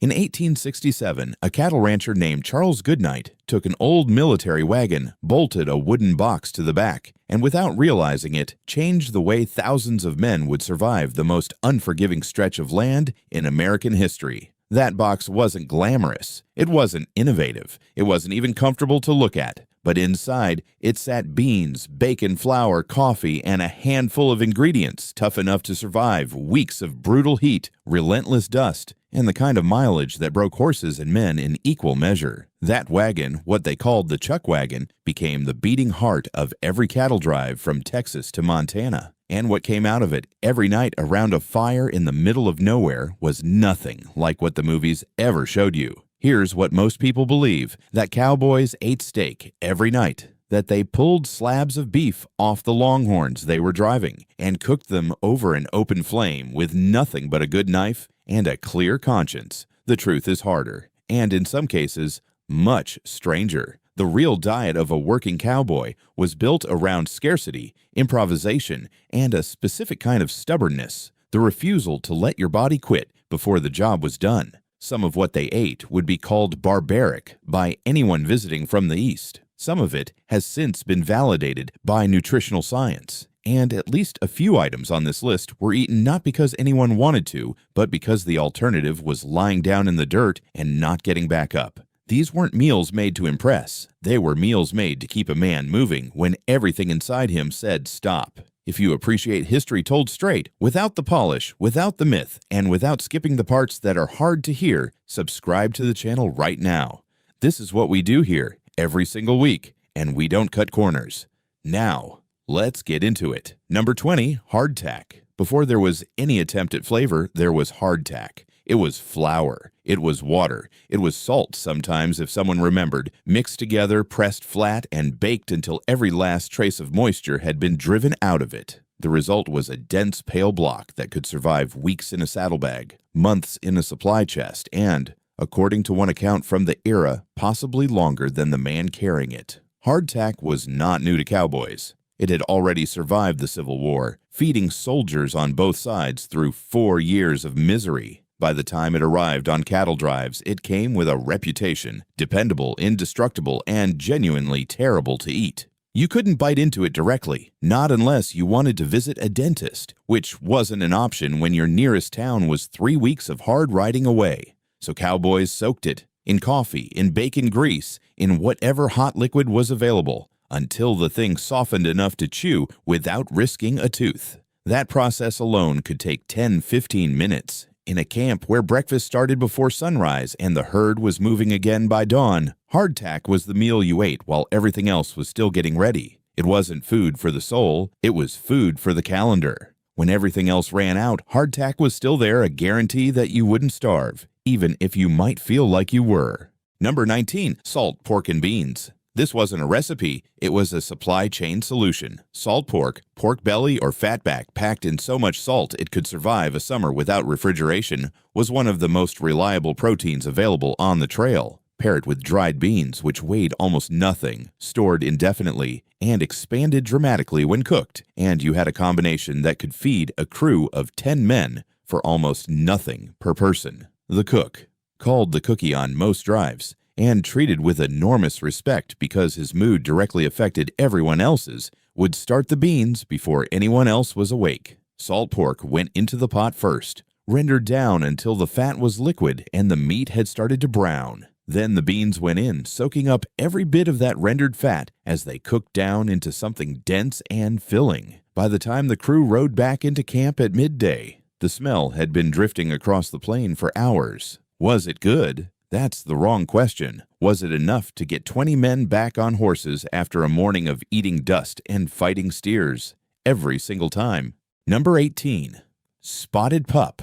In 1867, a cattle rancher named Charles Goodnight took an old military wagon, bolted a wooden box to the back, and without realizing it, changed the way thousands of men would survive the most unforgiving stretch of land in American history. That box wasn't glamorous, it wasn't innovative, it wasn't even comfortable to look at. But inside, it sat beans, bacon, flour, coffee, and a handful of ingredients tough enough to survive weeks of brutal heat, relentless dust, and the kind of mileage that broke horses and men in equal measure. That wagon, what they called the chuck wagon, became the beating heart of every cattle drive from Texas to Montana. And what came out of it every night around a fire in the middle of nowhere was nothing like what the movies ever showed you. Here's what most people believe, that cowboys ate steak every night, that they pulled slabs of beef off the longhorns they were driving and cooked them over an open flame with nothing but a good knife and a clear conscience. The truth is harder, and in some cases, much stranger. The real diet of a working cowboy was built around scarcity, improvisation, and a specific kind of stubbornness, the refusal to let your body quit before the job was done. Some of what they ate would be called barbaric by anyone visiting from the East. Some of it has since been validated by nutritional science. And at least a few items on this list were eaten not because anyone wanted to, but because the alternative was lying down in the dirt and not getting back up. These weren't meals made to impress. They were meals made to keep a man moving when everything inside him said stop. If you appreciate history told straight, without the polish, without the myth, and without skipping the parts that are hard to hear, subscribe to the channel right now. This is what we do here every single week, and we don't cut corners. Now, let's get into it. Number 20, hardtack. Before there was any attempt at flavor, there was hardtack. It was flour, it was water, it was salt sometimes if someone remembered, mixed together, pressed flat, and baked until every last trace of moisture had been driven out of it. The result was a dense, pale block that could survive weeks in a saddlebag, months in a supply chest, and, according to one account from the era, possibly longer than the man carrying it. Hardtack was not new to cowboys. It had already survived the Civil War, feeding soldiers on both sides through 4 years of misery. By the time it arrived on cattle drives, it came with a reputation, dependable, indestructible, and genuinely terrible to eat. You couldn't bite into it directly, not unless you wanted to visit a dentist, which wasn't an option when your nearest town was 3 weeks of hard riding away. So cowboys soaked it in coffee, in bacon grease, in whatever hot liquid was available, until the thing softened enough to chew without risking a tooth. That process alone could take 10-15 minutes. In a camp where breakfast started before sunrise and the herd was moving again by dawn, hardtack was the meal you ate while everything else was still getting ready. It wasn't food for the soul, it was food for the calendar. When everything else ran out, hardtack was still there, a guarantee that you wouldn't starve, even if you might feel like you were. Number 19, salt, pork, and beans. This wasn't a recipe, it was a supply chain solution. Salt pork, pork belly, or fatback packed in so much salt it could survive a summer without refrigeration was one of the most reliable proteins available on the trail. Pair it with dried beans, which weighed almost nothing, stored indefinitely, and expanded dramatically when cooked, and you had a combination that could feed a crew of 10 men for almost nothing per person. The cook, called the cookie on most drives, and treated with enormous respect because his mood directly affected everyone else's, would start the beans before anyone else was awake. Salt pork went into the pot first, rendered down until the fat was liquid and the meat had started to brown. Then the beans went in, soaking up every bit of that rendered fat as they cooked down into something dense and filling. By the time the crew rode back into camp at midday, the smell had been drifting across the plain for hours. Was it good? That's the wrong question. Was it enough to get 20 men back on horses after a morning of eating dust and fighting steers? Every single time. Number 18. Spotted pup.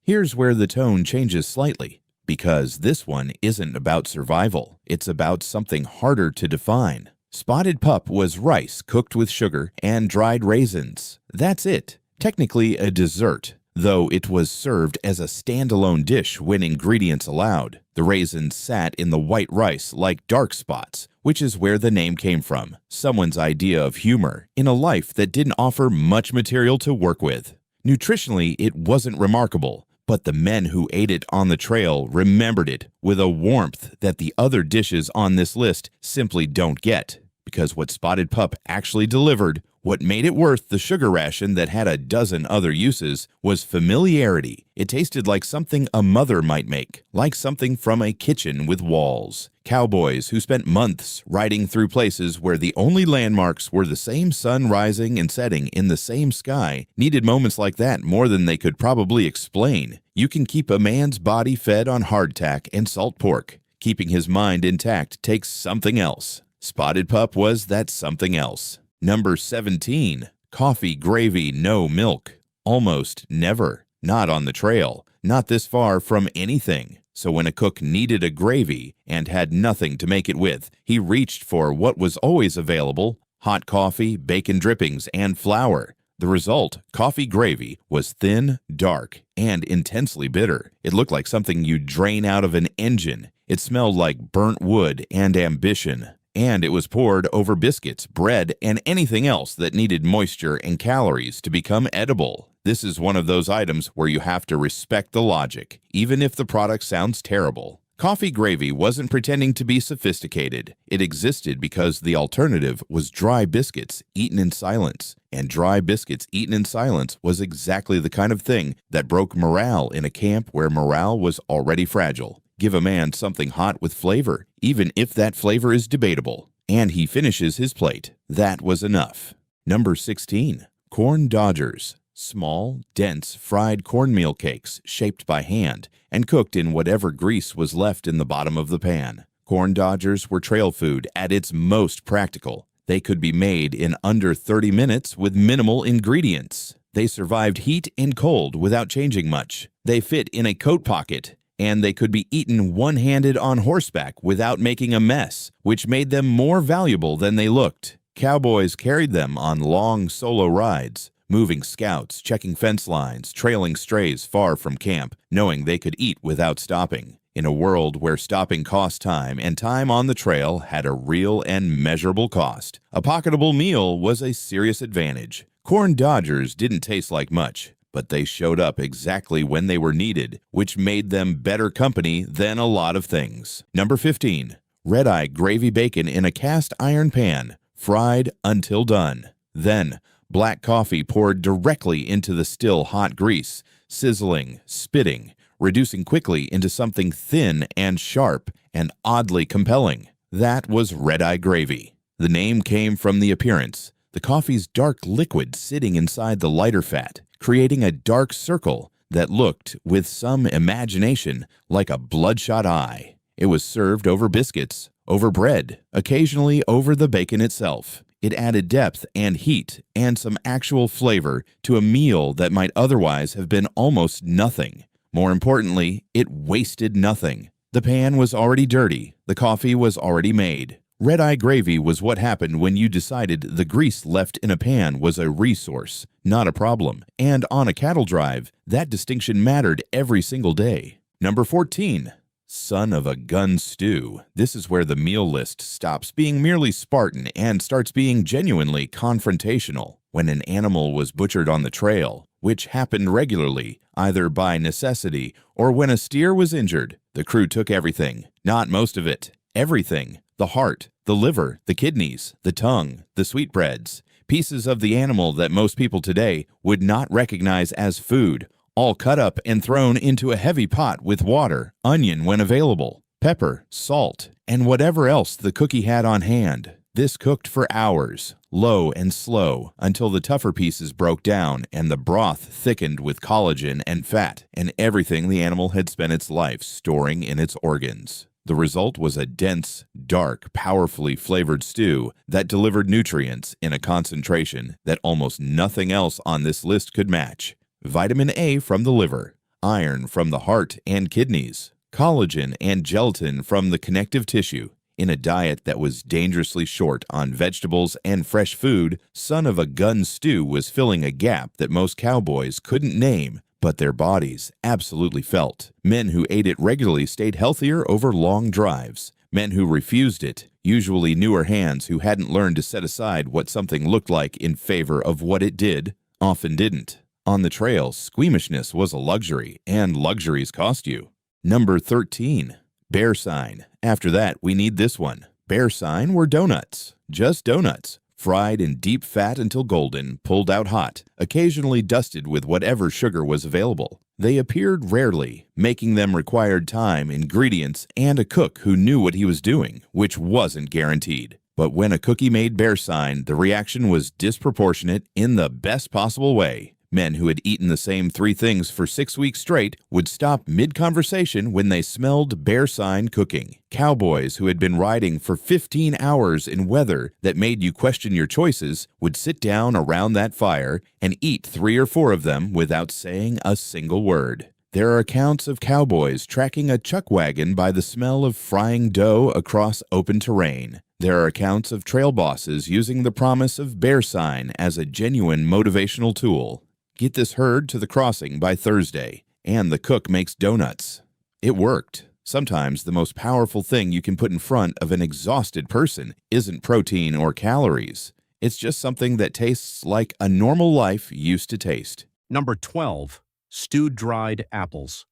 Here's where the tone changes slightly, because this one isn't about survival. It's about something harder to define. Spotted pup was rice cooked with sugar and dried raisins. That's it. Technically a dessert, though it was served as a standalone dish when ingredients allowed. The raisins sat in the white rice like dark spots, which is where the name came from, someone's idea of humor in a life that didn't offer much material to work with. Nutritionally, it wasn't remarkable, But the men who ate it on the trail remembered it with a warmth that the other dishes on this list simply don't get. Because what Spotted Pup actually delivered, what made it worth the sugar ration that had a dozen other uses, was familiarity. It tasted like something a mother might make, like something from a kitchen with walls. Cowboys who spent months riding through places where the only landmarks were the same sun rising and setting in the same sky needed moments like that more than they could probably explain. You can keep a man's body fed on hardtack and salt pork. Keeping his mind intact takes something else. Spotted Pup was that something else. Number 17. Coffee gravy, no milk. Almost never. Not on the trail. Not this far from anything. So when a cook needed a gravy and had nothing to make it with, he reached for what was always available: hot coffee, bacon drippings, and flour. The result, coffee gravy, was thin, dark, and intensely bitter. It looked like something you'd drain out of an engine. It smelled like burnt wood and ambition. And it was poured over biscuits, bread, and anything else that needed moisture and calories to become edible. This is one of those items where you have to respect the logic, even if the product sounds terrible. Coffee gravy wasn't pretending to be sophisticated. It existed because the alternative was dry biscuits eaten in silence. And dry biscuits eaten in silence was exactly the kind of thing that broke morale in a camp where morale was already fragile. Give a man something hot with flavor, even if that flavor is debatable, and he finishes his plate. That was enough. Number 16. Corn Dodgers. Small, dense, fried cornmeal cakes shaped by hand and cooked in whatever grease was left in the bottom of the pan. Corn Dodgers were trail food at its most practical. They could be made in under 30 minutes with minimal ingredients. They survived heat and cold without changing much. They fit in a coat pocket, and they could be eaten one-handed on horseback without making a mess, which made them more valuable than they looked. Cowboys carried them on long solo rides, moving scouts, checking fence lines, trailing strays far from camp, knowing they could eat without stopping. In a world where stopping cost time and time on the trail had a real and measurable cost, a pocketable meal was a serious advantage. Corn Dodgers didn't taste like much, but they showed up exactly when they were needed, which made them better company than a lot of things. Number 15. Red-eye gravy bacon in a cast iron pan, fried until done. Then, black coffee poured directly into the still hot grease, sizzling, spitting, reducing quickly into something thin and sharp and oddly compelling. That was red-eye gravy. The name came from the appearance, the coffee's dark liquid sitting inside the lighter fat, creating a dark circle that looked, with some imagination, like a bloodshot eye. It was served over biscuits, over bread, occasionally over the bacon itself. It added depth and heat and some actual flavor to a meal that might otherwise have been almost nothing. More importantly, it wasted nothing. The pan was already dirty. The coffee was already made. Red-eye gravy was what happened when you decided the grease left in a pan was a resource, not a problem. And on a cattle drive, that distinction mattered every single day. Number 14. Son of a gun stew. This is where the meal list stops being merely Spartan and starts being genuinely confrontational. When an animal was butchered on the trail, which happened regularly, either by necessity or when a steer was injured, the crew took everything. Not most of it. Everything. The heart, the liver, the kidneys, the tongue, the sweetbreads, pieces of the animal that most people today would not recognize as food, all cut up and thrown into a heavy pot with water, onion when available, pepper, salt, and whatever else the cookie had on hand. This cooked for hours, low and slow, until the tougher pieces broke down and the broth thickened with collagen and fat and everything the animal had spent its life storing in its organs. The result was a dense, dark, powerfully flavored stew that delivered nutrients in a concentration that almost nothing else on this list could match. Vitamin A from the liver, iron from the heart and kidneys, collagen and gelatin from the connective tissue. In a diet that was dangerously short on vegetables and fresh food, Son of a Gun stew was filling a gap that most cowboys couldn't name, but their bodies absolutely felt. Men who ate it regularly stayed healthier over long drives. Men who refused it, usually newer hands who hadn't learned to set aside what something looked like in favor of what it did, often didn't. On the trail, squeamishness was a luxury, and luxuries cost you. Number 13. Bear sign. After that, we need this one. Bear sign were donuts. Just donuts. Fried in deep fat until golden, pulled out hot, occasionally dusted with whatever sugar was available. They appeared rarely, making them required time, ingredients, and a cook who knew what he was doing, which wasn't guaranteed. But when a cookie made bear sign, the reaction was disproportionate in the best possible way. Men who had eaten the same 3 things for 6 weeks straight would stop mid-conversation when they smelled bear sign cooking. Cowboys who had been riding for 15 hours in weather that made you question your choices would sit down around that fire and eat 3 or 4 of them without saying a single word. There are accounts of cowboys tracking a chuck wagon by the smell of frying dough across open terrain. There are accounts of trail bosses using the promise of bear sign as a genuine motivational tool. Get this herd to the crossing by Thursday, and the cook makes donuts. It worked. Sometimes the most powerful thing you can put in front of an exhausted person isn't protein or calories. It's just something that tastes like a normal life used to taste. Number 12. Stewed dried apples.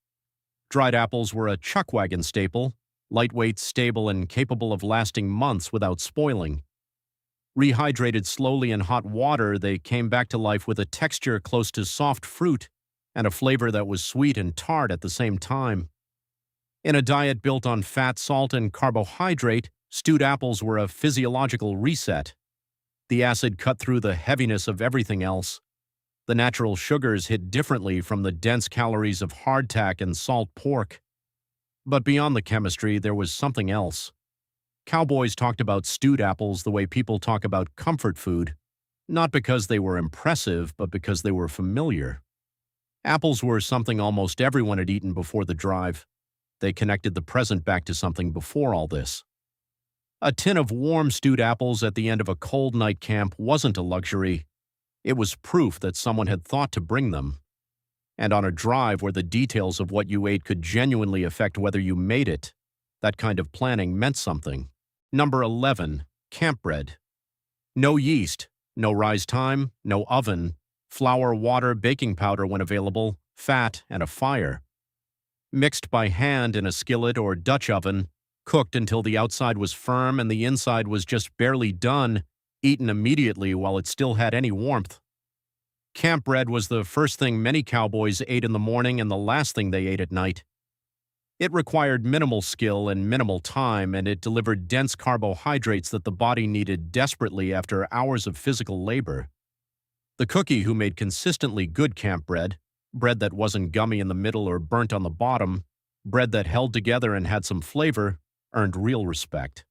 Dried apples were a chuck wagon staple, lightweight, stable, and capable of lasting months without spoiling. Rehydrated slowly in hot water, they came back to life with a texture close to soft fruit and a flavor that was sweet and tart at the same time. In a diet built on fat, salt, and carbohydrate, stewed apples were a physiological reset. The acid cut through the heaviness of everything else. The natural sugars hit differently from the dense calories of hardtack and salt pork. But beyond the chemistry, there was something else. Cowboys talked about stewed apples the way people talk about comfort food, not because they were impressive, but because they were familiar. Apples were something almost everyone had eaten before the drive. They connected the present back to something before all this. A tin of warm stewed apples at the end of a cold night camp wasn't a luxury. It was proof that someone had thought to bring them. And on a drive where the details of what you ate could genuinely affect whether you made it, that kind of planning meant something. Number 11. Camp bread. No yeast, no rise time, no oven, flour, water, baking powder when available, fat, and a fire. Mixed by hand in a skillet or Dutch oven, cooked until the outside was firm and the inside was just barely done, eaten immediately while it still had any warmth. Camp bread was the first thing many cowboys ate in the morning and the last thing they ate at night. It required minimal skill and minimal time, and it delivered dense carbohydrates that the body needed desperately after hours of physical labor. The cookie who made consistently good camp bread, bread that wasn't gummy in the middle or burnt on the bottom, bread that held together and had some flavor, earned real respect.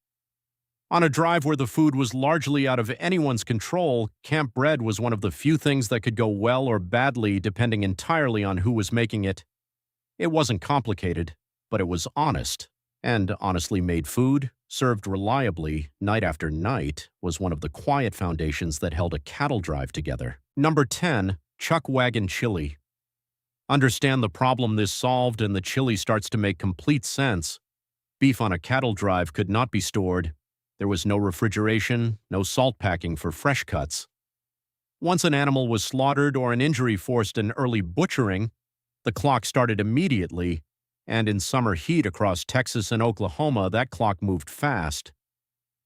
On a drive where the food was largely out of anyone's control, camp bread was one of the few things that could go well or badly depending entirely on who was making it. It wasn't complicated, but it was honest, and honestly made food, served reliably, night after night, was one of the quiet foundations that held a cattle drive together. Number 10. Chuck wagon chili. Understand the problem this solved and the chili starts to make complete sense. Beef on a cattle drive could not be stored. There was no refrigeration, no salt packing for fresh cuts. Once an animal was slaughtered or an injury forced an early butchering, the clock started immediately, and in summer heat across Texas and Oklahoma, that clock moved fast.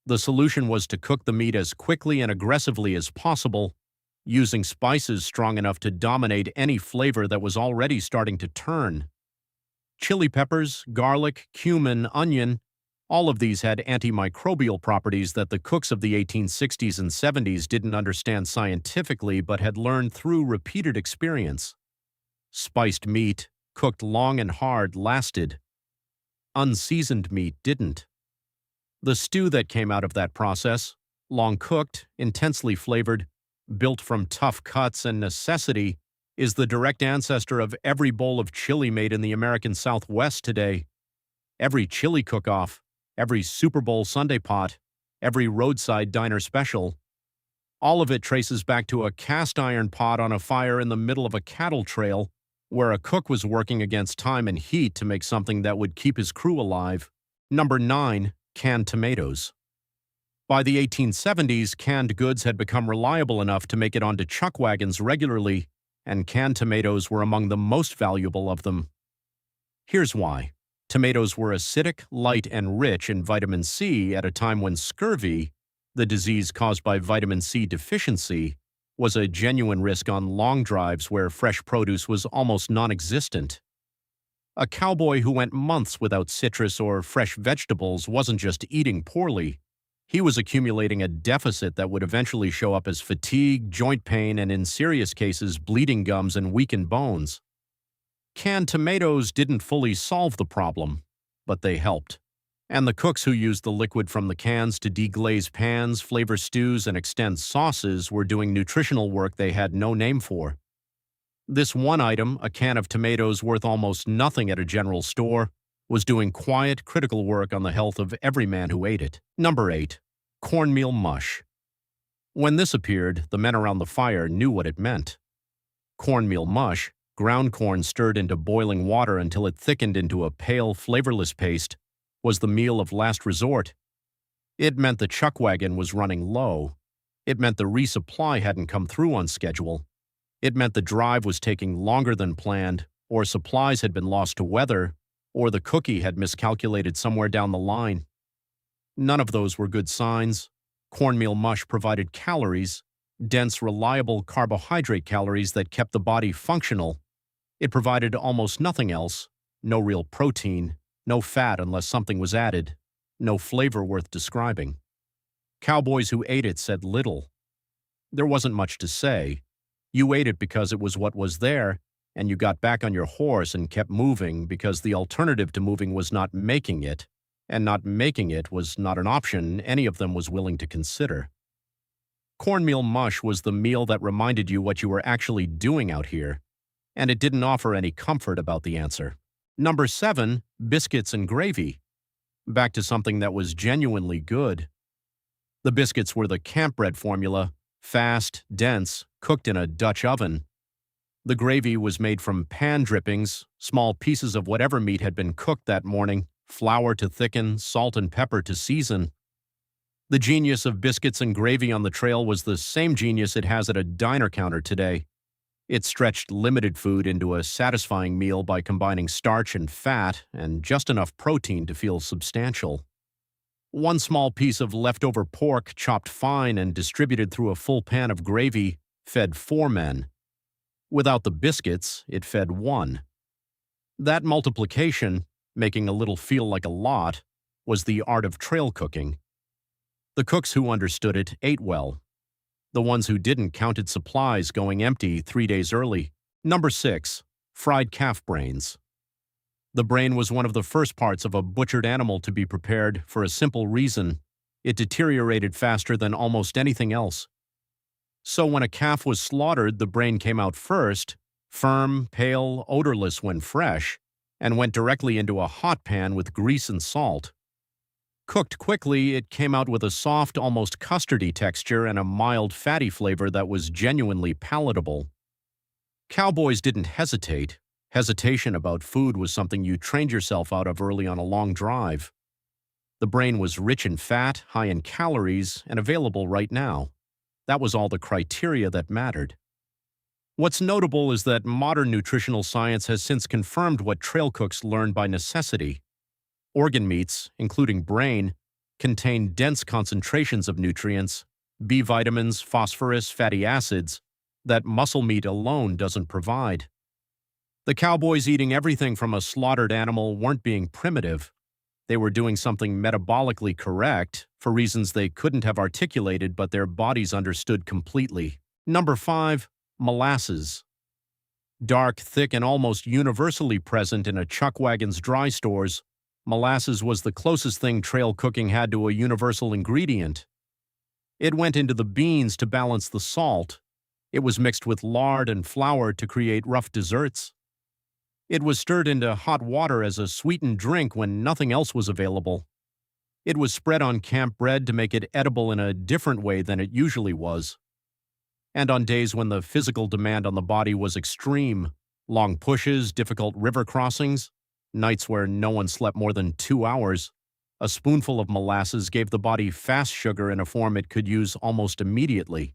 The solution was to cook the meat as quickly and aggressively as possible, using spices strong enough to dominate any flavor that was already starting to turn. Chili peppers, garlic, cumin, onion, all of these had antimicrobial properties that the cooks of the 1860s and 70s didn't understand scientifically but had learned through repeated experience. Spiced meat, cooked long and hard, lasted. Unseasoned meat didn't. The stew that came out of that process, long cooked, intensely flavored, built from tough cuts and necessity, is the direct ancestor of every bowl of chili made in the American Southwest today. Every chili cook-off, every Super Bowl Sunday pot, every roadside diner special, all of it traces back to a cast iron pot on a fire in the middle of a cattle trail where a cook was working against time and heat to make something that would keep his crew alive. Number 9. Canned tomatoes. By the 1870s, canned goods had become reliable enough to make it onto chuck wagons regularly, and canned tomatoes were among the most valuable of them. Here's why. Tomatoes were acidic, light, and rich in vitamin C at a time when scurvy, the disease caused by vitamin C deficiency, was a genuine risk on long drives where fresh produce was almost non-existent. A cowboy who went months without citrus or fresh vegetables wasn't just eating poorly. He was accumulating a deficit that would eventually show up as fatigue, joint pain, and in serious cases, bleeding gums and weakened bones. Canned tomatoes didn't fully solve the problem, but they helped. And the cooks who used the liquid from the cans to deglaze pans, flavor stews, and extend sauces were doing nutritional work they had no name for. This one item, a can of tomatoes worth almost nothing at a general store, was doing quiet, critical work on the health of every man who ate it. Number 8. Cornmeal mush. When this appeared, the men around the fire knew what it meant. Cornmeal mush, ground corn stirred into boiling water until it thickened into a pale, flavorless paste, was the meal of last resort. It meant the chuck wagon was running low. It meant the resupply hadn't come through on schedule. It meant the drive was taking longer than planned, or supplies had been lost to weather, or the cookie had miscalculated somewhere down the line. None of those were good signs. Cornmeal mush provided calories, dense, reliable carbohydrate calories that kept the body functional. It provided almost nothing else, no real protein, no fat unless something was added, no flavor worth describing. Cowboys who ate it said little. There wasn't much to say. You ate it because it was what was there, and you got back on your horse and kept moving because the alternative to moving was not making it, and not making it was not an option any of them was willing to consider. Cornmeal mush was the meal that reminded you what you were actually doing out here, and it didn't offer any comfort about the answer. Number 7, biscuits and gravy. Back to something that was genuinely good. The biscuits were the camp bread formula, fast, dense, cooked in a Dutch oven. The gravy was made from pan drippings, small pieces of whatever meat had been cooked that morning, flour to thicken, salt and pepper to season. The genius of biscuits and gravy on the trail was the same genius it has at a diner counter today. It stretched limited food into a satisfying meal by combining starch and fat and just enough protein to feel substantial. One small piece of leftover pork chopped fine and distributed through a full pan of gravy fed 4 men. Without the biscuits, it fed 1. That multiplication, making a little feel like a lot, was the art of trail cooking. The cooks who understood it ate well. The ones who didn't counted supplies going empty 3 days early. Number 6. Fried calf brains. The brain was one of the first parts of a butchered animal to be prepared for a simple reason. It deteriorated faster than almost anything else. So when a calf was slaughtered, the brain came out first, firm, pale, odorless when fresh, and went directly into a hot pan with grease and salt. Cooked quickly, it came out with a soft, almost custardy texture and a mild, fatty flavor that was genuinely palatable. Cowboys didn't hesitate. Hesitation about food was something you trained yourself out of early on a long drive. The brain was rich in fat, high in calories, and available right now. That was all the criteria that mattered. What's notable is that modern nutritional science has since confirmed what trail cooks learned by necessity. Organ meats, including brain, contain dense concentrations of nutrients, B vitamins, phosphorus, fatty acids, that muscle meat alone doesn't provide. The cowboys eating everything from a slaughtered animal weren't being primitive. They were doing something metabolically correct for reasons they couldn't have articulated but their bodies understood completely. Number 5. Molasses. Dark, thick, and almost universally present in a chuck wagon's dry stores, molasses was the closest thing trail cooking had to a universal ingredient. It went into the beans to balance the salt. It was mixed with lard and flour to create rough desserts. It was stirred into hot water as a sweetened drink when nothing else was available. It was spread on camp bread to make it edible in a different way than it usually was. And on days when the physical demand on the body was extreme, long pushes, difficult river crossings, nights where no one slept more than 2 hours, a spoonful of molasses gave the body fast sugar in a form it could use almost immediately.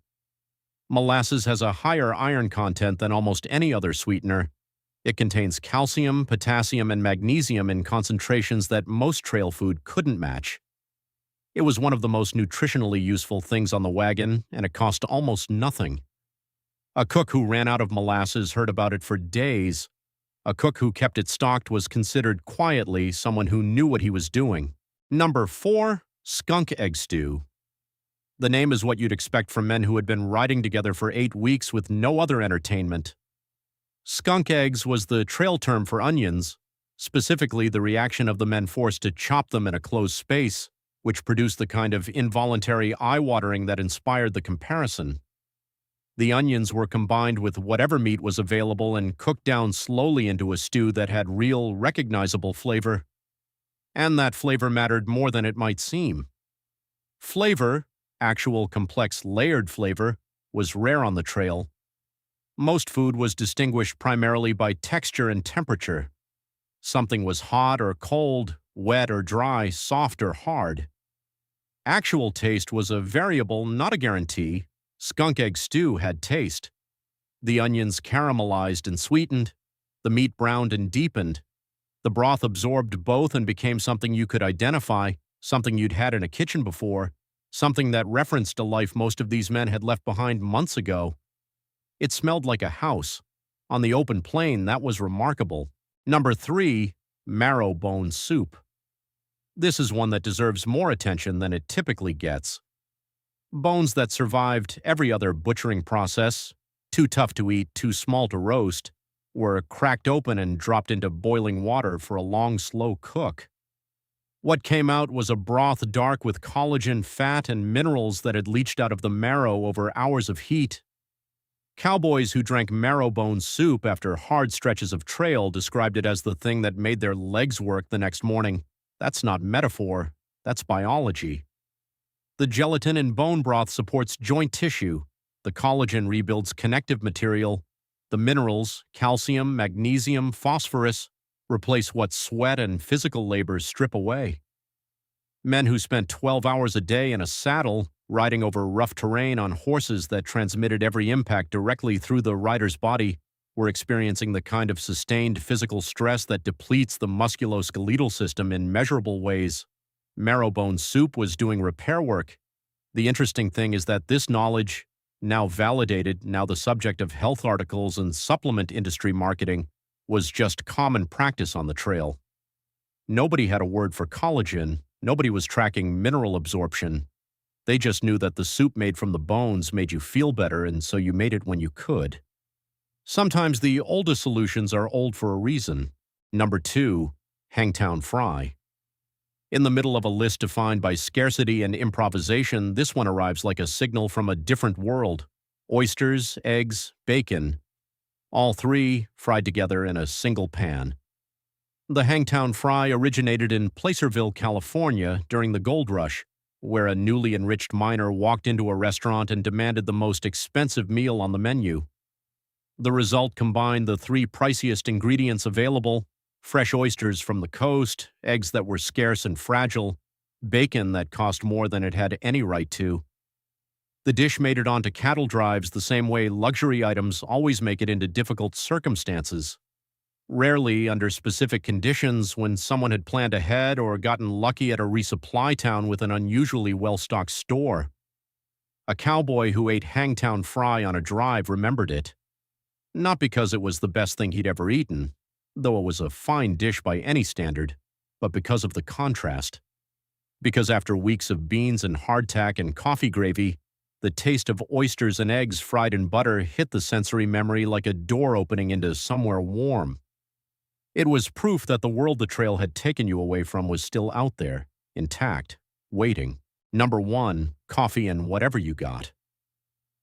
Molasses has a higher iron content than almost any other sweetener. It contains calcium, potassium, and magnesium in concentrations that most trail food couldn't match. It was one of the most nutritionally useful things on the wagon, and it cost almost nothing. A cook who ran out of molasses heard about it for days. A cook who kept it stocked was considered quietly someone who knew what he was doing. Number 4. Skunk egg stew. The name is what you'd expect from men who had been riding together for 8 weeks with no other entertainment. Skunk eggs was the trail term for onions, specifically the reaction of the men forced to chop them in a closed space, which produced the kind of involuntary eye-watering that inspired the comparison. The onions were combined with whatever meat was available and cooked down slowly into a stew that had real, recognizable flavor. And that flavor mattered more than it might seem. Flavor, actual complex layered flavor, was rare on the trail. Most food was distinguished primarily by texture and temperature. Something was hot or cold, wet or dry, soft or hard. Actual taste was a variable, not a guarantee. Skunk egg stew had taste. The onions caramelized and sweetened. The meat browned and deepened. The broth absorbed both and became something you could identify, something you'd had in a kitchen before, something that referenced a life most of these men had left behind months ago. It smelled like a house. On the open plain, that was remarkable. Number 3, marrow bone soup. This is one that deserves more attention than it typically gets. Bones that survived every other butchering process, too tough to eat, too small to roast, were cracked open and dropped into boiling water for a long, slow cook. What came out was a broth dark with collagen, fat, and minerals that had leached out of the marrow over hours of heat. Cowboys who drank marrow bone soup after hard stretches of trail described it as the thing that made their legs work the next morning. That's not metaphor, that's biology. The gelatin in bone broth supports joint tissue. The collagen rebuilds connective material. The minerals, calcium, magnesium, phosphorus, replace what sweat and physical labor strip away. Men who spent 12 hours a day in a saddle, riding over rough terrain on horses that transmitted every impact directly through the rider's body, were experiencing the kind of sustained physical stress that depletes the musculoskeletal system in measurable ways. Marrow bone soup was doing repair work. The interesting thing is that this knowledge, now validated, now the subject of health articles and supplement industry marketing, was just common practice on the trail. Nobody had a word for collagen. Nobody was tracking mineral absorption. They just knew that the soup made from the bones made you feel better, and so you made it when you could. Sometimes the oldest solutions are old for a reason. Number 2, Hangtown Fry. In the middle of a list defined by scarcity and improvisation, this one arrives like a signal from a different world. Oysters, eggs, bacon. All 3 fried together in a single pan. The Hangtown Fry originated in Placerville, California during the gold rush, where a newly enriched miner walked into a restaurant and demanded the most expensive meal on the menu. The result combined the 3 priciest ingredients available: fresh oysters from the coast, eggs that were scarce and fragile, bacon that cost more than it had any right to. The dish made it onto cattle drives the same way luxury items always make it into difficult circumstances. Rarely under specific conditions, when someone had planned ahead or gotten lucky at a resupply town with an unusually well-stocked store. A cowboy who ate Hangtown Fry on a drive remembered it. Not because it was the best thing he'd ever eaten, though it was a fine dish by any standard, but because of the contrast. Because after weeks of beans and hardtack and coffee gravy, the taste of oysters and eggs fried in butter hit the sensory memory like a door opening into somewhere warm. It was proof that the world the trail had taken you away from was still out there, intact, waiting. Number 1, coffee and whatever you got.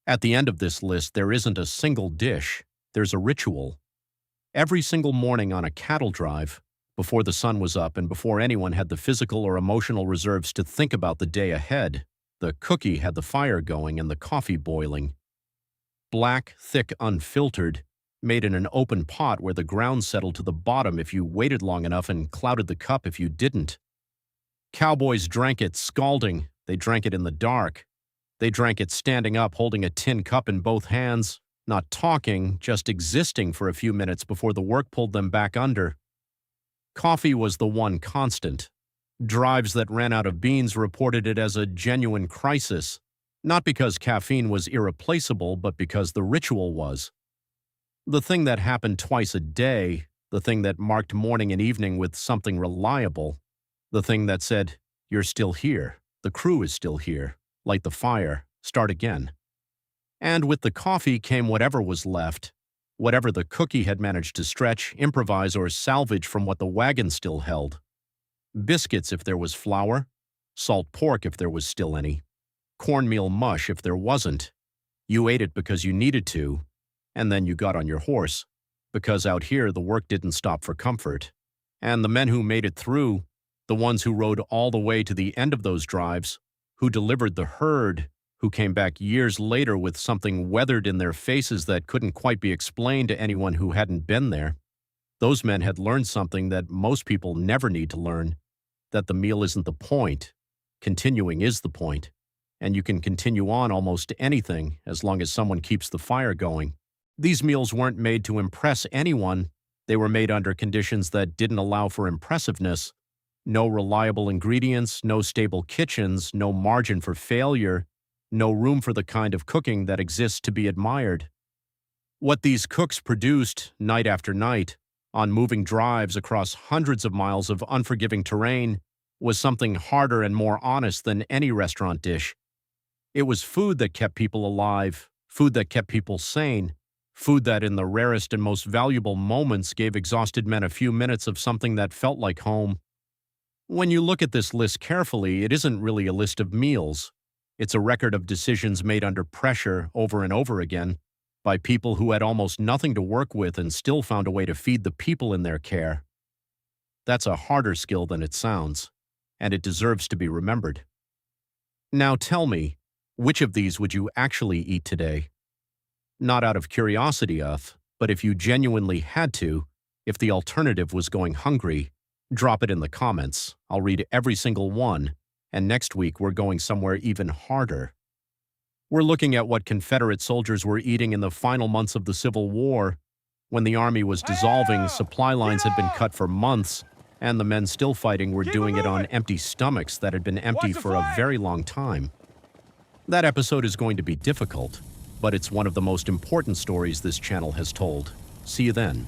At the end of this list, there isn't a single dish. There's a ritual. Every single morning on a cattle drive, before the sun was up and before anyone had the physical or emotional reserves to think about the day ahead, the cookie had the fire going and the coffee boiling. Black, thick, unfiltered, made in an open pot where the ground settled to the bottom if you waited long enough and clouded the cup if you didn't. Cowboys drank it scalding. They drank it in the dark. They drank it standing up, holding a tin cup in both hands, not talking, just existing for a few minutes before the work pulled them back under. Coffee was the one constant. Drives that ran out of beans reported it as a genuine crisis, not because caffeine was irreplaceable, but because the ritual was. The thing that happened twice a day, the thing that marked morning and evening with something reliable, the thing that said, "You're still here, the crew is still here, light the fire, start again." And with the coffee came whatever was left, whatever the cookie had managed to stretch, improvise, or salvage from what the wagon still held. Biscuits if there was flour, salt pork if there was still any, cornmeal mush if there wasn't. You ate it because you needed to, and then you got on your horse, because out here the work didn't stop for comfort. And the men who made it through, the ones who rode all the way to the end of those drives, who delivered the herd, who came back years later with something weathered in their faces that couldn't quite be explained to anyone who hadn't been there, those men had learned something that most people never need to learn, that the meal isn't the point, continuing is the point, and you can continue on almost anything as long as someone keeps the fire going. These meals weren't made to impress anyone, they were made under conditions that didn't allow for impressiveness. No reliable ingredients, no stable kitchens, no margin for failure, no room for the kind of cooking that exists to be admired. What these cooks produced, night after night, on moving drives across hundreds of miles of unforgiving terrain, was something harder and more honest than any restaurant dish. It was food that kept people alive, food that kept people sane, food that in the rarest and most valuable moments gave exhausted men a few minutes of something that felt like home. When you look at this list carefully, it isn't really a list of meals. It's a record of decisions made under pressure over and over again, by people who had almost nothing to work with and still found a way to feed the people in their care. That's a harder skill than it sounds, and it deserves to be remembered. Now tell me, which of these would you actually eat today? Not out of curiosity, but if you genuinely had to, if the alternative was going hungry, drop it in the comments. I'll read every single one, and next week we're going somewhere even harder. We're looking at what Confederate soldiers were eating in the final months of the Civil War. When the army was dissolving, supply lines had been cut for months, and the men still fighting were doing it on empty stomachs that had been empty for a very long time. That episode is going to be difficult, but it's one of the most important stories this channel has told. See you then.